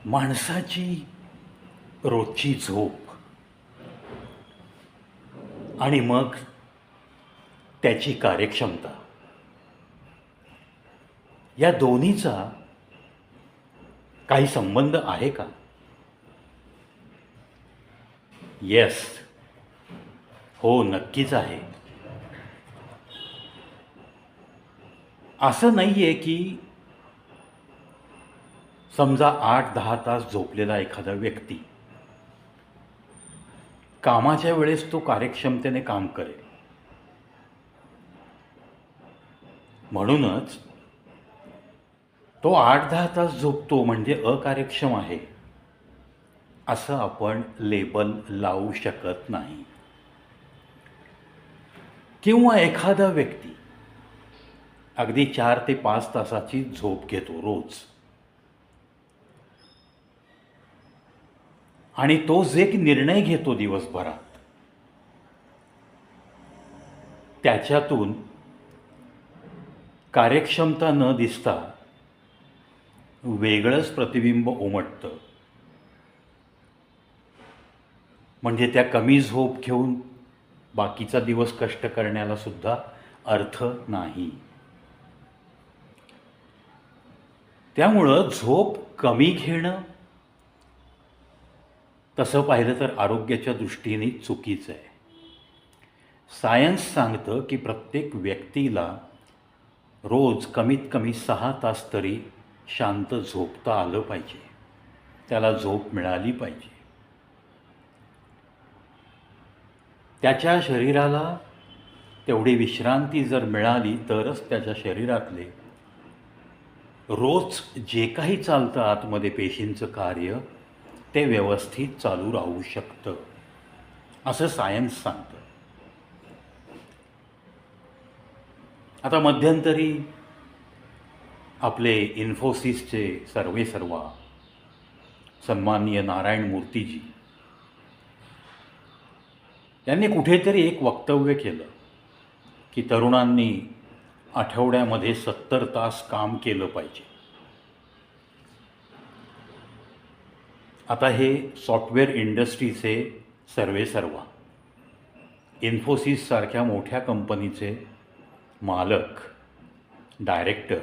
माणसाची रोजची झोप आणि मग त्याची कार्यक्षमता या दोन्हीचा काही संबंध आहे का? येस, हो, नक्कीच आहे. असं नाही आहे की समजा 8-10 तास झोपलेला एखादा व्यक्ती कामाच्या वेळेस तो कार्यक्षमतेने काम करेल. म्हणूनच तो 8-10 तास झोपतो म्हणजे अकार्यक्षम आहे असं आपण लेबल लावू शकत नाही. किंवा एखादा व्यक्ती अगदी 4 ते 5 तासाची झोप घेतो रोज, आणि तो जे निर्णय घेतो दिवसभरात त्याच्यातून कार्यक्षमता न दिसता वेगळंच प्रतिबिंब उमटतं. म्हणजे त्या कमी झोप घेऊन बाकीचा दिवस कष्ट करण्याला सुद्धा अर्थ नाही. त्यामुळं झोप कमी घेणं तसं पाहिलं तर आरोग्याच्या दृष्टीने चुकीचं आहे. सायन्स सांगतं की प्रत्येक व्यक्तीला रोज कमीत कमी 6 तास तरी शांत झोपता आलं पाहिजे, त्याला झोप मिळाली पाहिजे. त्याच्या शरीराला तेवढी विश्रांती जर मिळाली तरच त्याच्या शरीरातले रोज जे काही चालतं आतमध्ये पेशींचं कार्य ते व्यवस्थित चालू राहू शकतं, असं सायन्स सांगतं. आता मध्यंतरी आपले इन्फोसिसचे सर्वेसर्वा सन्माननीय नारायण मूर्तीजी यांनी कुठेतरी एक वक्तव्य केलं की तरुणांनी आठवड्यामध्ये 70 तास काम केलं पाहिजे. आता हे सॉफ्टवेअर इंडस्ट्रीचे सर्वेसर्वा, इन्फोसिससारख्या मोठ्या कंपनीचे मालक, डायरेक्टर,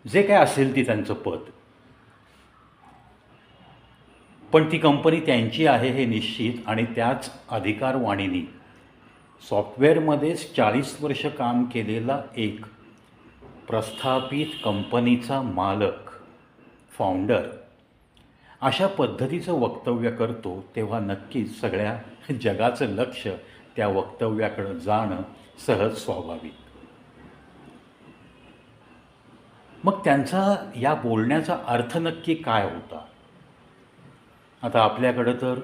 जे काय असेल ती त्यांचं पद, पण ती कंपनी त्यांची आहे हे निश्चित, आणि त्याच अधिकारवाणीने सॉफ्टवेअरमध्येच 40 वर्ष काम केलेला एक प्रस्थापित कंपनीचा मालक, फाउंडर अशा पद्धतीचं वक्तव्य करतो तेव्हा नक्कीच सगळ्या जगाचं लक्ष त्या वक्तव्याकडं जाणं सहज स्वाभाविक. मग त्यांचा या बोलण्याचा अर्थ नक्की काय होता? आता आपल्याकडं तर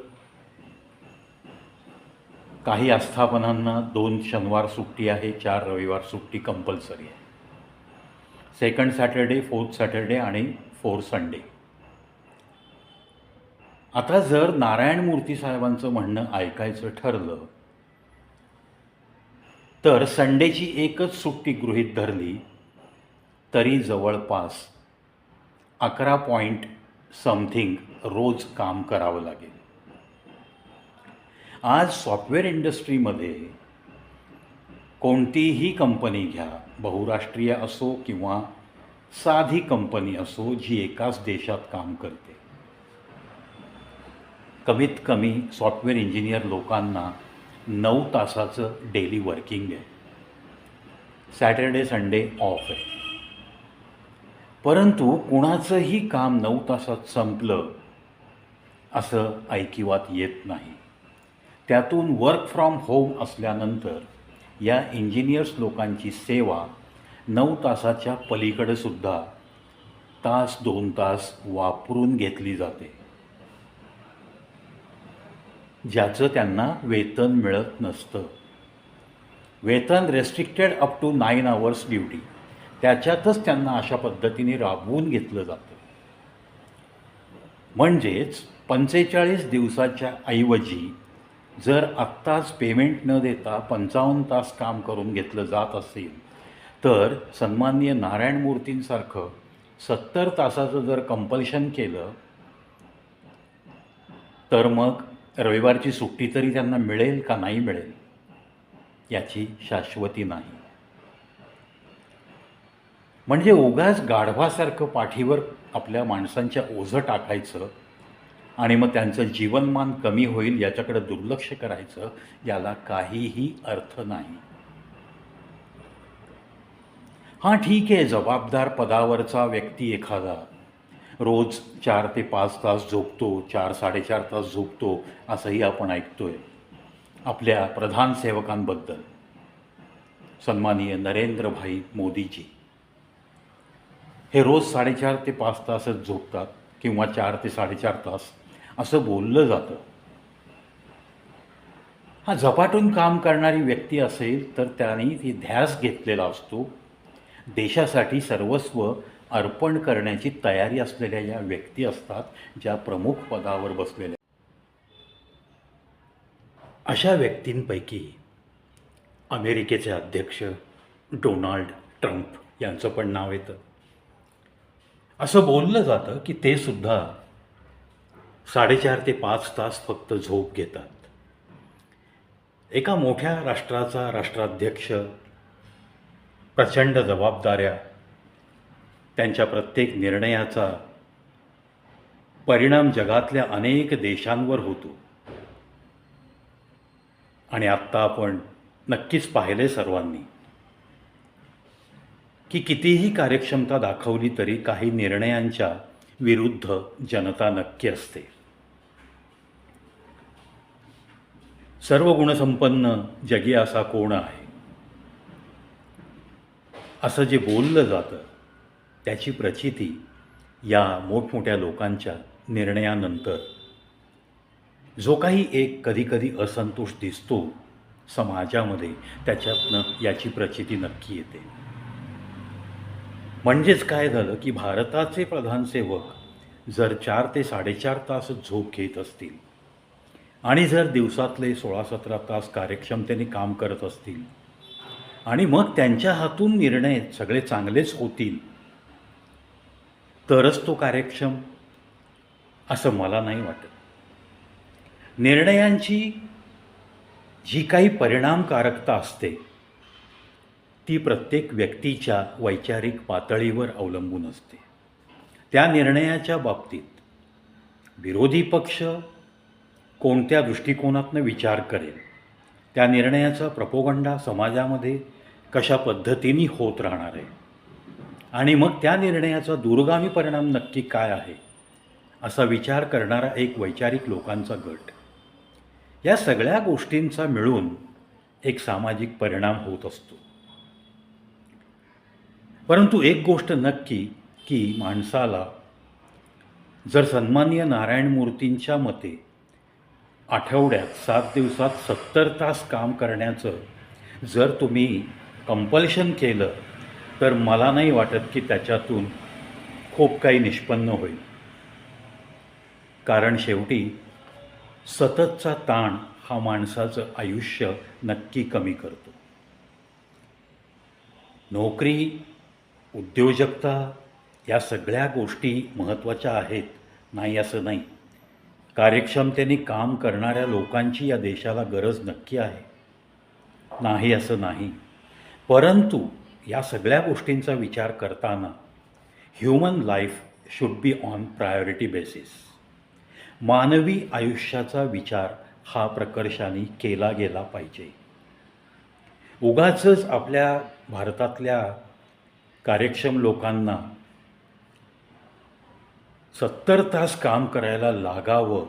काही आस्थापनांना 2 शनिवार सुट्टी आहे, 4 रविवार सुट्टी कंपल्सरी आहे. सेकंड सॅटर्डे, 4th सॅटर्डे आणि 4th संडे. आता जर नारायण मूर्ती साहेबांचं म्हणणं ऐकायचं ठरलं तर संडेची एकच सुट्टी गृहीत धरली तरी जवळपास 11 पॉइंट समथिंग रोज काम करावं लागेल. आज सॉफ्टवेअर इंडस्ट्रीमध्ये कोणतीही कंपनी घ्या, बहुराष्ट्रीय असो किंवा साधी कंपनी असो जी एकाच देशात काम करते, कमीत कमी सॉफ्टवेअर इंजिनियर लोकांना 9 तासाचं डेली वर्किंग आहे. सॅटर्डे संडे ऑफ आहे. परंतु कुणाचंही काम 9 तासात संपलं असं ऐकिवात येत नाही. त्यातून वर्क फ्रॉम होम असल्यानंतर या इंजिनियर्स लोकांची सेवा 9 तासाच्या पलीकडे सुद्धा तास 2 तास वापरून घेतली जाते, ज्याचं त्यांना वेतन मिळत नसतं. वेतन restricted up to 9 hours duty, त्याच्यातच त्यांना अशा पद्धतीने राबवून घेतलं जातं. म्हणजेच 45 दिवसाच्या ऐवजी जर आत्ताच पेमेंट न देता 55 तास काम करून घेतलं जात असेल तर सन्माननीय नारायण मूर्तींसारखं 70 तासाचं जर कंपल्शन केलं तर मग रविवारची सुट्टी तरी त्यांना मिळेल का नाही मिळेल याची शाश्वती नाही. म्हणजे उगाच गाढवासारखं पाठीवर आपल्या माणसांच्या ओझं टाकायचं आणि मग त्यांचं जीवनमान कमी होईल याच्याकडे दुर्लक्ष करायचं, याला काहीही अर्थ नाही. हां ठीक आहे, जबाबदार पदावरचा व्यक्ती एखादा रोज 4 ते 5 तास झोपतो, 4-4.5 तास झोपतो, असंही आपण ऐकतोय आपल्या प्रधान सेवकांबद्दल. सन्माननीय नरेंद्रभाई मोदीजी हे रोज 4.5 ते 5 तासच झोपतात किंवा 4 ते 4.5 तास असं बोललं जातं. हा झपाटून काम करणारी व्यक्ती असेल तर त्याने ती ध्यास घेतलेला असतो. देशासाठी सर्वस्व अर्पण करण्याची तयारी असलेल्या या व्यक्ती असतात ज्या प्रमुख पदावर बसलेल्या. अशा व्यक्तींपैकी अमेरिकेचे अध्यक्ष डोनाल्ड ट्रम्प यांचं पण नाव येतं. असं बोललं जातं की ते सुद्धा 4.5 ते 5 तास फक्त झोप घेतात. एका मोठ्या राष्ट्राचा राष्ट्राध्यक्ष, प्रचंड जबाबदाऱ्या, त्यांच्या प्रत्येक निर्णयाचा परिणाम जगातल्या अनेक देशांवर होतो. आणि आत्ता आपण नक्कीच पाहिले सर्वांनी की कितीही कार्यक्षमता दाखवली तरी काही निर्णयांच्या विरुद्ध जनता नक्की असते. सर्व गुणसंपन्न जगी असा कोण आहे असं जे बोललं जातं त्याची प्रचिती या मोठमोठ्या लोकांच्या निर्णयानंतर जो काही एक कधीकधी असंतोष दिसतो समाजामध्ये, त्याच्यातनं याची प्रचिती नक्की येते. म्हणजेच काय झालं की भारताचे प्रधानसेवक जर 4 ते 4.5 तास झोप घेत असतील आणि जर दिवसातले 16-17 तास कार्यक्षमतेने काम करत असतील आणि मग त्यांच्या हातून निर्णय सगळे चांगलेच होतील तरच तो कार्यक्षम असं मला नाही वाटत. निर्णयांची जी काही परिणामकारकता असते ती प्रत्येक व्यक्तीच्या वैचारिक पातळीवर अवलंबून असते. त्या निर्णयाच्या बाबतीत विरोधी पक्ष कोणत्या दृष्टिकोनातनं विचार करेल, त्या निर्णयाचा प्रोपगंडा समाजामध्ये कशा पद्धतीने होत राहणार आहे आणि मग त्या निर्णयाचा दूरगामी परिणाम नक्की काय आहे असा विचार करणारा एक वैचारिक लोकांचा गट, या सगळ्या गोष्टींचा मिळून एक सामाजिक परिणाम होत असतो. परंतु एक गोष्ट नक्की की माणसाला जर सन्माननीय नारायण मूर्तींच्या मते आठवड्यात 7 दिवसात 70 तास काम करण्याचं जर तुम्ही कंपल्शन केलं तर मला नाही वाटत की त्याच्यातून खूप काही निष्पन्न होईल. कारण शेवटी सततचा ताण हा माणसाचं आयुष्य नक्की कमी करतो. नोकरी, उद्योजकता या सगळ्या गोष्टी महत्त्वाच्या आहेत, नाही असं नाही. कार्यक्षमतेने काम करणाऱ्या लोकांची या देशाला गरज नक्की आहे, नाही असं नाही. परंतु या सगळ्या गोष्टींचा विचार करताना human life should be on priority basis. मानवी आयुष्याचा विचार हा प्रकर्षाने केला गेला पाहिजे. उगाचच आपल्या भारतातल्या कार्यक्षम लोकांना 70 तास काम करायला लागावं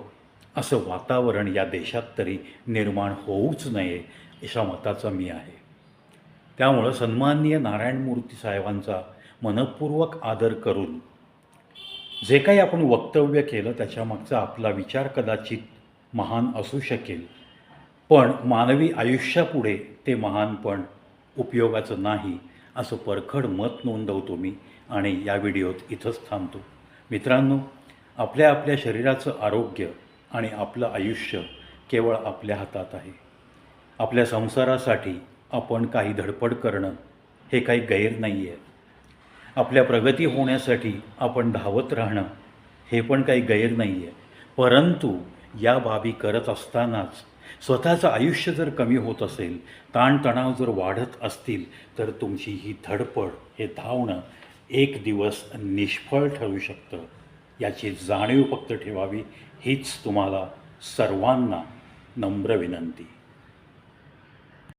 असं वातावरण या देशात तरी निर्माण होऊच नये अशा मताचा मी आहे. त्यामुळं सन्माननीय नारायण मूर्ती साहेबांचा मनपूर्वक आदर करून जे काही आपण वक्तव्य केलं त्याच्यामागचा आपला विचार कदाचित महान असू शकेल, पण मानवी आयुष्यापुढे ते महानपण उपयोगाचं नाही असं परखड मत नोंदवतो मी आणि या व्हिडिओत इथंच थांबतो. मित्रांनो, आपल्या आपल्या शरीराचं आरोग्य आणि आपलं आयुष्य केवळ आपल्या हातात आहे. आपल्या संसारासाठी आपण काही धडपड करणं हे काही गैर नाही आहे. आपल्या प्रगती होण्यासाठी आपण धावत राहणं हे पण काही गैर नाही आहे. परंतु या बाबी करत असतानाच स्वतःचं आयुष्य जर कमी होत असेल, ताणतणाव जर वाढत असतील, तर तुमची ही धडपड, हे धावणं एक दिवस निष्फळ ठरू शकतं. याची जाणीव फक्त ठेवावी हीच तुम्हाला सर्वांना नम्र विनंती.